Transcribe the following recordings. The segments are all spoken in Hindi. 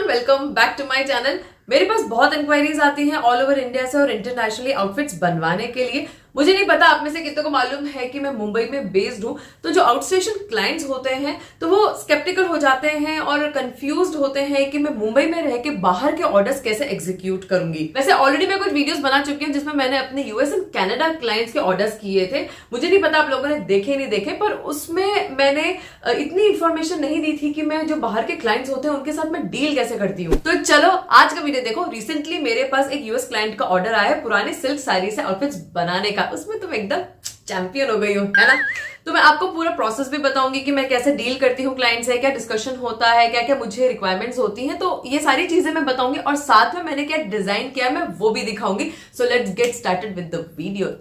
Everyone, welcome back to my channel. मेरे पास बहुत इंक्वायरीज आती हैं ऑल ओवर इंडिया से और इंटरनेशनली आउटफिट्स बनवाने के लिए। मुझे नहीं पता आप में से कितनों को मालूम है कि मैं मुंबई में बेस्ड हूं, तो जो आउटस्टेशन क्लाइंट्स होते हैं तो वो स्केप्टिकल हो जाते हैं और कंफ्यूज्ड होते हैं कि मैं मुंबई में रह के बाहर के ऑर्डर्स कैसे एग्जीक्यूट करूंगी। वैसे ऑलरेडी मैं कुछ वीडियोस बना चुकी हूँ जिसमें मैंने अपने यूएस एंड कनाडा क्लाइंट्स के ऑर्डर्स किए थे। मुझे नहीं पता आप लोगों ने देखे नहीं देखे, पर उसमें मैंने इतनी इंफॉर्मेशन नहीं दी थी कि मैं जो बाहर के क्लाइंट्स होते हैं उनके साथ मैं डील कैसे करती हूँ। तो चलो आज का वीडियो देखो। रिसेंटली मेरे पास एक यूएस क्लाइंट का ऑर्डर आया है पुराने सिल्क साड़ी से आउटफिट्स बनाने का। उसमें तुम एकदम चैंपियन हो गई हो, है ना। तो मैं आपको पूरा प्रोसेस भी बताऊंगी कि मैं कैसे डील करती हूँ क्लाइंट से, क्या डिस्कशन होता है, क्या क्या मुझे रिक्वायरमेंट्स होती हैं। तो ये सारी चीजें मैं बताऊंगी और साथ में मैंने क्या डिजाइन किया मैं वो भी दिखाऊंगी। So let's get started with the video.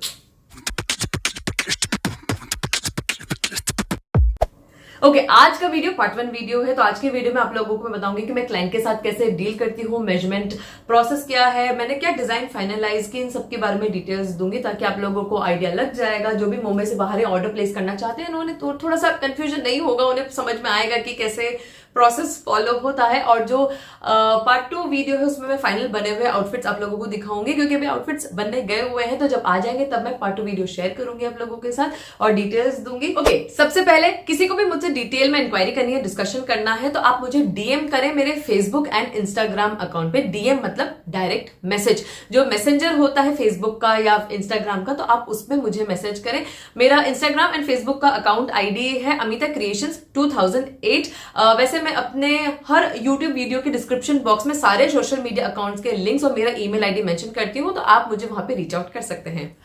Okay, आज का वीडियो पार्ट 1 वीडियो है। तो आज के वीडियो में आप लोगों को मैं बताऊंगी कि मैं क्लाइंट के साथ कैसे डील करती हूँ, मेजरमेंट प्रोसेस क्या है, मैंने क्या डिजाइन फाइनलाइज की, इन सबके बारे में डिटेल्स दूंगी ताकि आप लोगों को आइडिया लग जाएगा। जो भी मुंबई से बाहर ऑर्डर प्लेस करना चाहते हैं उन्होंने तो थोड़ा सा कंफ्यूजन नहीं होगा, उन्हें समझ में आएगा कि कैसे प्रोसेस फॉलो होता है। और जो पार्ट 2 वीडियो है उसमें मैं फाइनल बने हुए आउटफिट्स आप लोगों को दिखाऊंगी, क्योंकि अभी आउटफिट्स बनने गए हुए हैं। तो जब आ जाएंगे तब मैं पार्ट 2 वीडियो शेयर करूंगी आप लोगों के साथ और डिटेल्स दूंगी। ओके, सबसे पहले किसी को भी मुझसे डिटेल में इंक्वायरी करनी है, डिस्कशन करना है, तो आप मुझे डीएम करें मेरे फेसबुक एंड इंस्टाग्राम अकाउंट पे। डीएम मतलब डायरेक्ट मैसेज, जो मैसेंजर होता है फेसबुक का या इंस्टाग्राम का, तो आप उसमें मुझे मैसेज करें। मेरा इंस्टाग्राम एंड फेसबुक का अकाउंट आईडी है अमिता क्रिएशंस 2008। वैसे मैं अपने हर यूट्यूब वीडियो के डिस्क्रिप्शन बॉक्स में सारे सोशल मीडिया अकाउंट्स के लिंक्स और मेरा ईमेल आईडी मेंशन करती हूँ, तो आप मुझे वहां पे रीच आउट कर सकते हैं।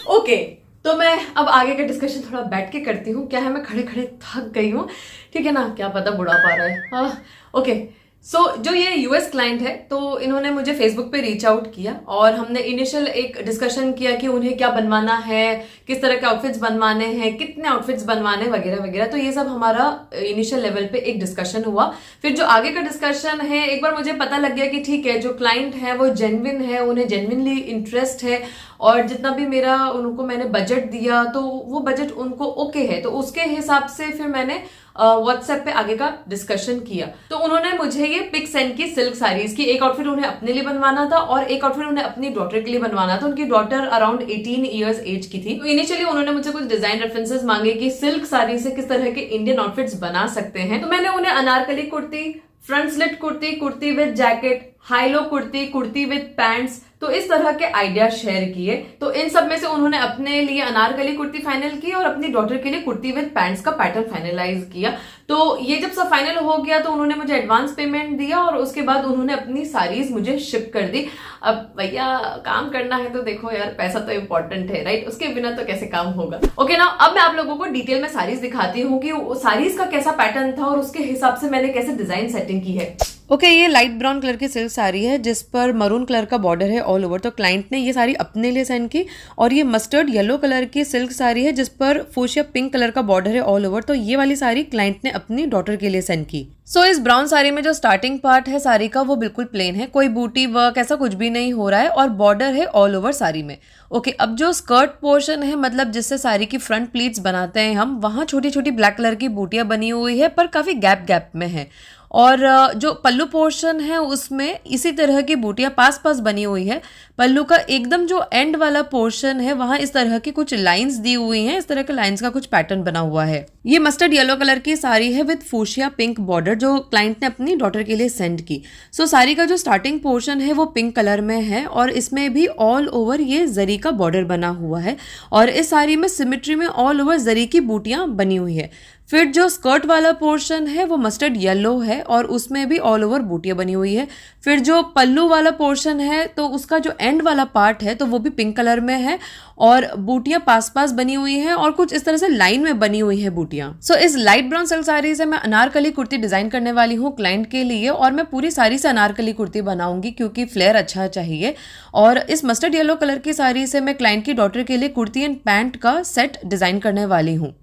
ओके, तो मैं अब आगे का डिस्कशन थोड़ा बैठ के करती हूँ। क्या है, मैं खड़े खड़े थक गई हूँ, ठीक है ना, क्या पता बुढ़ापा रहा है। हाँ, ओके। जो ये यूएस क्लाइंट है तो इन्होंने मुझे फेसबुक पे रीच आउट किया और हमने इनिशियल एक डिस्कशन किया कि उन्हें क्या बनवाना है, किस तरह के आउटफिट्स बनवाने हैं, कितने आउटफिट्स बनवाने वगैरह वगैरह। तो ये सब हमारा इनिशियल लेवल पे एक डिस्कशन हुआ। फिर जो आगे का डिस्कशन है, एक बार मुझे पता लग गया कि ठीक है, जो क्लाइंट है वो जेन्युइन है, उन्हें जेन्युइनली इंटरेस्ट है और जितना भी मेरा उनको मैंने बजट दिया तो वो बजट उनको ओके है। तो उसके हिसाब से फिर मैंने व्हाट्सएप पे आगे का डिस्कशन किया। तो उन्होंने मुझे ये पिक सेंड की सिल्क साड़ीज की। एक आउटफिट उन्हें अपने लिए बनवाना था और एक आउटफिट उन्हें अपनी डॉटर के लिए बनवाना था। उनकी डॉटर अराउंड 18 ईयर्स एज की थी। तो इनिशियली उन्होंने मुझसे कुछ डिजाइन रेफरेंसेस मांगे कि सिल्क साड़ी से किस तरह के इंडियन आउटफिट्स बना सकते हैं। तो मैंने उन्हें Anarkali kurti, front slit kurti, kurti with jacket, high low kurti, kurti with pants, तो इस तरह के आइडिया शेयर किए। तो इन सब में से उन्होंने अपने लिए अनारकली कुर्ती फाइनल की और अपनी डॉटर के लिए कुर्ती विद पैंट्स का पैटर्न फाइनलाइज किया। तो ये जब सब फाइनल हो गया तो उन्होंने मुझे एडवांस पेमेंट दिया और उसके बाद उन्होंने अपनी साड़ीज मुझे शिप कर दी। अब भैया काम करना है तो देखो यार, पैसा तो इंपॉर्टेंट है, राइट, उसके बिना तो कैसे काम होगा। ओके ना, अब मैं आप लोगों को डिटेल में साड़ीज दिखाती हूँ कि साड़ीज का कैसा पैटर्न था और उसके हिसाब से मैंने कैसे डिजाइन सेटिंग की है। ओके, ये लाइट ब्राउन कलर की सिल्क साड़ी है जिस पर मरून कलर का बॉर्डर है ऑल ओवर। तो क्लाइंट ने ये साड़ी अपने लिए सेंड की। और ये मस्टर्ड येलो कलर की सिल्क साड़ी है जिस पर फूशिया पिंक कलर का बॉर्डर है ऑल ओवर। तो ये वाली साड़ी क्लाइंट ने अपनी डॉटर के लिए सेंड की। इस ब्राउन साड़ी में जो स्टार्टिंग पार्ट है साड़ी का वो बिल्कुल प्लेन है, कोई बूटी वर्क ऐसा कुछ भी नहीं हो रहा है और बॉर्डर है ऑल ओवर साड़ी में। ओके, अब जो स्कर्ट पोर्शन है, मतलब जिससे साड़ी की फ्रंट प्लीट्स बनाते हैं हम, वहाँ छोटी छोटी ब्लैक कलर की बूटियां बनी हुई है पर काफी गैप गैप में है। और जो पल्लू पोर्शन है उसमें इसी तरह की बूटियां पास पास बनी हुई है। पल्लू का एकदम जो एंड वाला पोर्शन है वहां इस तरह की कुछ लाइंस दी हुई हैं, इस तरह के लाइंस का कुछ पैटर्न बना हुआ है। ये मस्टर्ड येलो कलर की साड़ी है विद फूशिया पिंक बॉर्डर जो क्लाइंट ने अपनी डॉटर के लिए सेंड की। साड़ी का जो स्टार्टिंग पोर्शन है वो पिंक कलर में है और इसमें भी ऑल ओवर ये जरी का बॉर्डर बना हुआ है और इस साड़ी में सिमेट्री में ऑल ओवर जरी की बूटियां बनी हुई है। फिर जो स्कर्ट वाला पोर्शन है वो मस्टर्ड येलो है और उसमें भी ऑल ओवर बूटियां बनी हुई है। फिर जो पल्लू वाला पोर्शन है तो उसका जो एंड वाला पार्ट है तो वो भी पिंक कलर में है और बूटियां पास पास बनी हुई हैं और कुछ इस तरह से लाइन में बनी हुई है बूटियां। इस लाइट ब्राउन सिल्क साड़ी से मैं अनारकली कुर्ती डिजाइन करने वाली हूँ क्लाइंट के लिए और मैं पूरी साड़ी से अनारकली कुर्ती बनाऊंगी क्योंकि फ्लेयर अच्छा चाहिए। और इस मस्टर्ड येलो कलर की साड़ी से मैं क्लाइंट की डॉटर के लिए कुर्ती एंड पैंट का सेट डिजाइन करने वाली हूँ।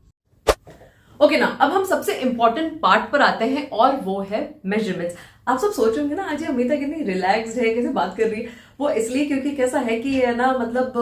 ओके ना, अब हम सबसे इंपॉर्टेंट पार्ट पर आते हैं और वो है मेजरमेंट्स। आप सब सोच रहे होंगे ना, आज अमिता कितनी रिलैक्स्ड है, कैसे बात कर रही है। वो इसलिए क्योंकि कैसा है कि ये ना, मतलब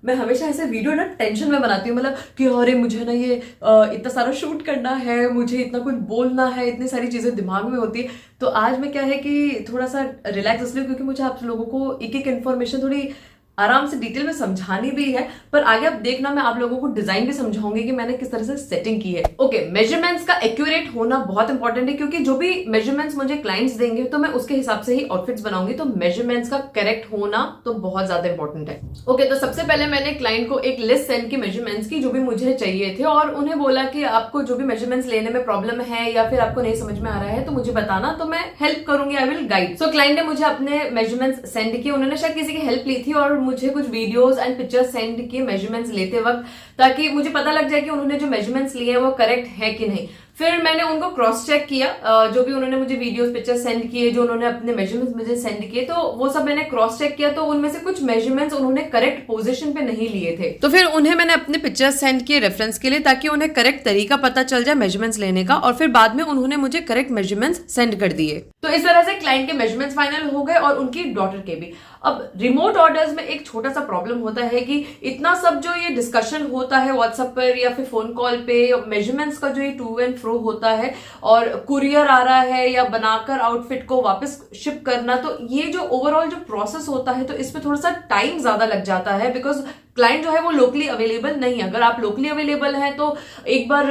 मैं हमेशा ऐसे वीडियो ना टेंशन में बनाती हूँ, मतलब कि अरे मुझे ना ये इतना सारा शूट करना है, मुझे इतना कुछ बोलना है, इतनी सारी चीजें दिमाग में होती है। तो आज में क्या है कि थोड़ा सा रिलैक्स इसलिए क्योंकि मुझे आप लोगों को एक एक इन्फॉर्मेशन थोड़ी आराम से डिटेल में समझानी भी है, पर आगे आप देखना मैं आप लोगों को डिजाइन भी समझाऊंगी कि मैंने किस तरह से सेटिंग की है। ओके, मेजरमेंट्स का एक्यूरेट होना बहुत इंपॉर्टेंट है, क्योंकि जो भी मेजरमेंट्स मुझे क्लाइंट्स देंगे तो मैं उसके हिसाब से ही आउटफिट्स बनाऊंगी, तो मेजरमेंट्स का करेक्ट होना तो बहुत ज्यादा इंपॉर्टेंट है। ओके, तो सबसे पहले मैंने क्लाइंट को एक लिस्ट सेंड की मेजरमेंट्स की जो भी मुझे चाहिए थे, और उन्हें बोला कि आपको जो भी मेजरमेंट्स लेने में प्रॉब्लम है या फिर आपको नहीं समझ में आ रहा है तो मुझे बताना, तो मैं हेल्प करूंगी, I will guide. So client ने मुझे अपने मेजरमेंट्स सेंड किए, उन्होंने शायद किसी की हेल्प ली थी और मुझे कुछ वीडियो एंड पिक्चर्स सेंड किए मेजरमेंट्स लेते वक्त, ताकि मुझे पता लग जाए कि उन्होंने जो मेजरमेंट्स लिए हैं वो करेक्ट है कि नहीं। फिर मैंने उनको क्रॉस चेक किया, जो भी उन्होंने मुझे वीडियोस पिक्चर्स सेंड किए, जो उन्होंने अपने मेजरमेंट्स मुझे सेंड किए, तो वो सब मैंने क्रॉस चेक किया, तो उनमें से कुछ मेजरमेंट्स उन्होंने करेक्ट पोजीशन पे नहीं लिए थे। तो फिर उन्हें मैंने अपने पिक्चर्स सेंड किए रेफरेंस के लिए, ताकि उन्हें करेक्ट तरीका पता चल जाए मेजरमेंट्स लेने का, और फिर बाद में उन्होंने मुझे करेक्ट मेजरमेंट्स सेंड कर दिए। तो इस तरह से क्लाइंट के मेजरमेंट्स फाइनल हो गए और उनकी डॉटर के भी। अब रिमोट ऑर्डर्स में एक छोटा सा प्रॉब्लम होता है कि इतना सब जो ये डिस्कशन होता है व्हाट्सएप पर या फिर फोन कॉल पे, मेजरमेंट्स का जो ये टू एंड फ्रो होता है, और कुरियर आ रहा है या बनाकर आउटफिट को वापस शिप करना, तो ये जो ओवरऑल जो प्रोसेस होता है तो इसमें थोड़ा सा टाइम ज्यादा लग जाता है, बिकॉज क्लाइंट जो है वो लोकली अवेलेबल नहीं है। अगर आप लोकली अवेलेबल हैं तो एक बार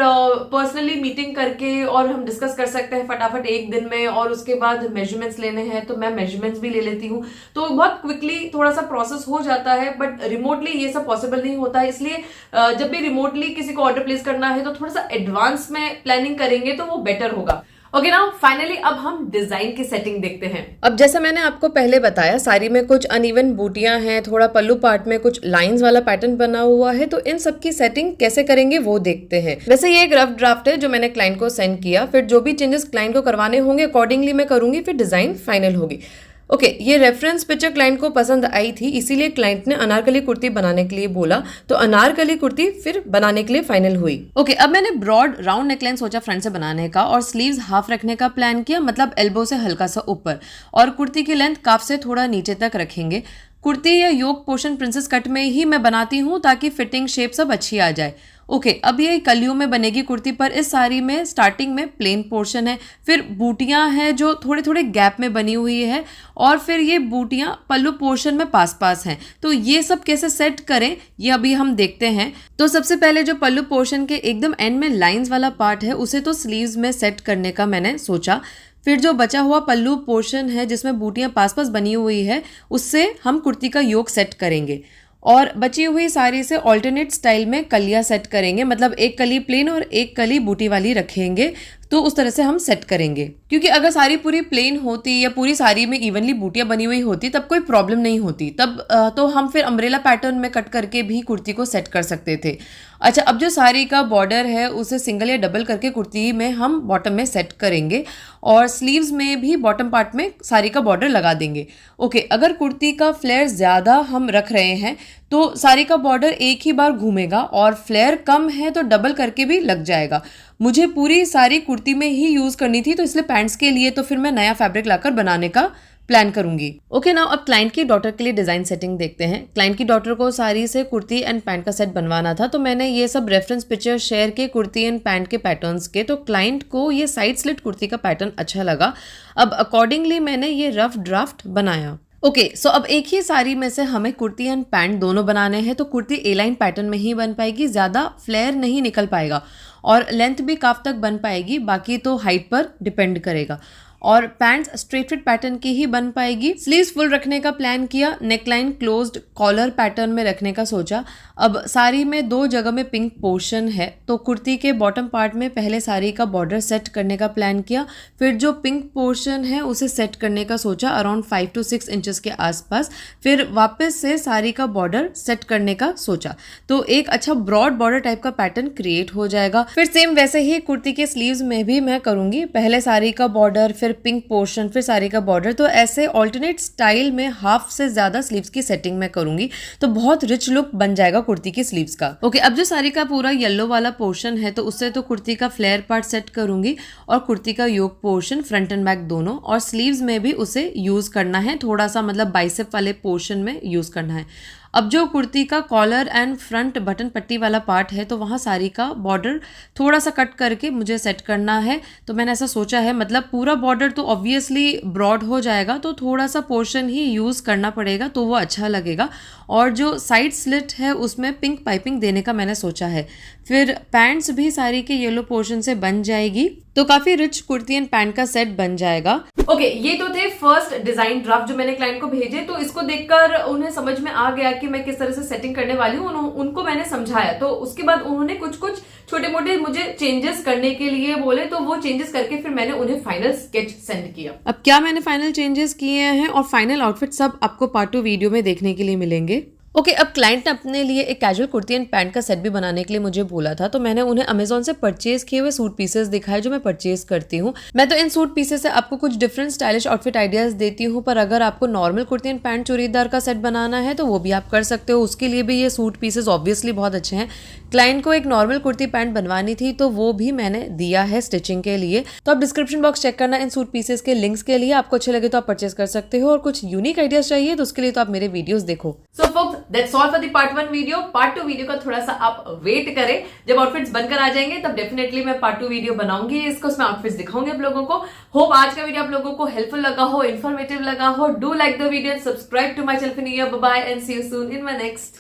पर्सनली मीटिंग करके और हम डिस्कस कर सकते हैं फटाफट एक दिन में, और उसके बाद मेजरमेंट्स लेने हैं तो मैं मेजरमेंट्स भी ले लेती हूँ, तो बहुत क्विकली थोड़ा सा प्रोसेस हो जाता है। बट रिमोटली ये सब पॉसिबल नहीं होता है, इसलिए जब भी रिमोटली किसी को ऑर्डर प्लेस करना है तो थोड़ा सा एडवांस में प्लानिंग करेंगे तो वो बेटर होगा। ओके, नाउ फाइनली अब हम डिजाइन की सेटिंग देखते हैं। अब जैसा मैंने आपको पहले बताया, साड़ी में कुछ अनइवन बूटियां हैं, थोड़ा पल्लू पार्ट में कुछ लाइंस वाला पैटर्न बना हुआ है, तो इन सब की सेटिंग कैसे करेंगे वो देखते हैं। वैसे ये एक रफ ड्राफ्ट है जो मैंने क्लाइंट को सेंड किया, फिर जो भी चेंजेस क्लाइंट को करवाने होंगे अकॉर्डिंगली मैं करूंगी, फिर डिजाइन फाइनल होगी। ओके, ये रेफरेंस पिक्चर क्लाइंट को पसंद आई थी, इसीलिए क्लाइंट ने अनारकली कुर्ती बनाने के लिए बोला, तो अनारकली कुर्ती फिर बनाने के लिए फाइनल हुई। ओके, अब मैंने ब्रॉड राउंड नेकलाइन सोचा फ्रंट से बनाने का, और स्लीव्स हाफ रखने का प्लान किया, मतलब एल्बो से हल्का सा ऊपर, और कुर्ती की लेंथ काफ से थोड़ा नीचे तक रखेंगे। कुर्ती या योक पोर्शन प्रिंसेस कट में ही मैं बनाती हूँ ताकि फिटिंग शेप सब अच्छी आ जाए। ओके, अब ये कलियों में बनेगी कुर्ती, पर इस साड़ी में स्टार्टिंग में प्लेन पोर्शन है, फिर बूटियां हैं जो थोड़े थोड़े गैप में बनी हुई है, और फिर ये बूटियां पल्लू पोर्शन में पास पास हैं। तो ये सब कैसे सेट करें ये अभी हम देखते हैं। तो सबसे पहले जो पल्लू पोर्शन के एकदम एंड में लाइंस वाला पार्ट है उसे तो स्लीव्स में सेट करने का मैंने सोचा। फिर जो बचा हुआ पल्लू पोर्शन है जिसमें बूटियां पास पास बनी हुई है उससे हम कुर्ती का योक सेट करेंगे, और बची हुई साड़ी से ऑल्टरनेट स्टाइल में कलियां सेट करेंगे, मतलब एक कली प्लेन और एक कली बूटी वाली रखेंगे, तो उस तरह से हम सेट करेंगे। क्योंकि अगर साड़ी पूरी प्लेन होती या पूरी साड़ी में इवनली बूटियां बनी हुई होती तब कोई प्रॉब्लम नहीं होती, तब तो हम फिर अम्ब्रेला पैटर्न में कट करके भी कुर्ती को सेट कर सकते थे। अच्छा, अब जो साड़ी का बॉर्डर है उसे सिंगल या डबल करके कुर्ती में हम बॉटम में सेट करेंगे, और स्लीव्स में भी बॉटम पार्ट में साड़ी का बॉर्डर लगा देंगे। ओके, अगर कुर्ती का फ्लेयर ज़्यादा हम रख रहे हैं तो साड़ी का बॉर्डर एक ही बार घूमेगा, और फ्लेयर कम है तो डबल करके भी लग जाएगा। मुझे पूरी सारी कुर्ती में ही यूज़ करनी थी, तो इसलिए पैंट्स के लिए तो फिर मैं नया फैब्रिक लाकर बनाने का प्लान करूंगी। ओके, नाउ अब क्लाइंट की डॉटर के लिए डिजाइन सेटिंग देखते हैं। क्लाइंट की डॉटर को साड़ी से कुर्ती एंड पैंट का सेट बनवाना था, तो मैंने ये सब रेफरेंस पिक्चर शेयर के कुर्ती एंड पैंट के पैटर्न्स के, तो क्लाइंट को ये साइड स्लिट कुर्ती का पैटर्न अच्छा लगा। अब अकॉर्डिंगली मैंने ये रफ ड्राफ्ट बनाया। ओके, सो अब एक ही साड़ी में से हमें कुर्ती एंड पैंट दोनों बनाने हैं, तो कुर्ती ए लाइन पैटर्न में ही बन पाएगी, ज़्यादा फ्लेयर नहीं निकल पाएगा, और लेंथ भी काफ तक बन पाएगी, बाकी तो हाइट पर डिपेंड करेगा। और पैंट्स स्ट्रेट फिट पैटर्न की ही बन पाएगी। स्लीव्स फुल रखने का प्लान किया, नेकलाइन क्लोज्ड कॉलर पैटर्न में रखने का सोचा। अब साड़ी में दो जगह में पिंक पोर्शन है, तो कुर्ती के बॉटम पार्ट में पहले साड़ी का बॉर्डर सेट करने का प्लान किया, फिर जो पिंक पोर्शन है उसे सेट करने का सोचा अराउंड 5 to 6 इंचेस के आसपास, फिर वापस से साड़ी का बॉर्डर सेट करने का सोचा, तो एक अच्छा ब्रॉड बॉर्डर टाइप का पैटर्न क्रिएट हो जाएगा। फिर सेम वैसे ही कुर्ती के स्लीव्स में भी मैं करूंगी, पहले साड़ी का बॉर्डर, फिर पिंक पोर्शन, फिर साड़ी का बॉर्डर, तो ऐसे ऑल्टरनेट स्टाइल में हाफ से ज्यादा स्लीव्स की सेटिंग में करूंगी, तो बहुत रिच लुक बन जाएगा कुर्ती की स्लीव्स का। ओके, अब जो साड़ी का पूरा येलो वाला पोर्शन है तो उससे तो कुर्ती का फ्लेयर पार्ट सेट करूंगी, और कुर्ती का योक पोर्शन फ्रंट एंड बैक दोनों, और स्लीव्स में भी उसे यूज करना है थोड़ा सा, मतलब बाइसेप वाले पोर्शन में यूज करना है। अब जो कुर्ती का कॉलर एंड फ्रंट बटन पट्टी वाला पार्ट है तो वहाँ साड़ी का बॉर्डर थोड़ा सा कट करके मुझे सेट करना है। तो मैंने ऐसा सोचा है, मतलब पूरा बॉर्डर तो ऑब्वियसली ब्रॉड हो जाएगा, तो थोड़ा सा पोर्शन ही यूज़ करना पड़ेगा तो वो अच्छा लगेगा। और जो साइड स्लिट है उसमें पिंक पाइपिंग देने का मैंने सोचा है। फिर पैंट्स भी साड़ी के येलो पोर्शन से बन जाएगी, तो काफी रिच कुर्ती एंड पैंट का सेट बन जाएगा। ओके, ये तो थे फर्स्ट डिजाइन ड्राफ्ट जो मैंने क्लाइंट को भेजे। तो इसको देखकर उन्हें समझ में आ गया कि मैं किस तरह से सेटिंग करने वाली हूँ। उनको मैंने समझाया, तो उसके बाद उन्होंने कुछ कुछ छोटे मोटे मुझे चेंजेस करने के लिए बोले, तो वो चेंजेस करके फिर मैंने उन्हें फाइनल स्केच सेंड किया। अब क्या मैंने फाइनल चेंजेस किए हैं और फाइनल आउटफिट सब आपको पार्ट 2 वीडियो में देखने के लिए मिलेंगे। ओके, अब क्लाइंट ने अपने लिए एक कैजुअल कुर्ती एंड पैंट का सेट भी बनाने के लिए मुझे बोला था, तो मैंने उन्हें अमेजोन से परचेज किए हुए सूट पीसेस दिखाए जो मैं परचेज करती हूँ। मैं तो इन सूट पीसेस से आपको कुछ डिफरेंट स्टाइलिश आउटफिट आइडियाज देती हूँ, पर अगर आपको normal kurti and pant churidar का सेट बनाना है तो वो भी आप कर सकते हो। उसके लिए भी ये सूट पीसेस ऑब्वियसली बहुत अच्छे हैं। क्लाइंट को एक नॉर्मल कुर्ती पैंट बनवानी थी, तो वो भी मैंने दिया है स्टिचिंग के लिए। तो आप डिस्क्रिप्शन बॉक्स चेक करना इन सूट पीसेस के लिंक्स के लिए, आपको अच्छे लगे तो आप परचेज कर सकते हो। और कुछ यूनिक आइडियाज चाहिए तो उसके लिए तो आप मेरे वीडियोस देखो। सो focus, that's all for the part 1 video. Part 2 video का थोड़ा सा आप वेट करें, जब आउटफिट्स बनकर आ जाएंगे तब डेफिनेटली मैं पार्ट 2 वीडियो बनाऊंगी इसको, उसमें आउटफिट्स दिखाऊंगी आप लोगों को। होप आज का वीडियो आप लोगों को हेल्पफुल लगा हो, इन्फॉर्मेटिव लगा हो। Do like the video and subscribe to my channel. Bye bye and see you soon in my next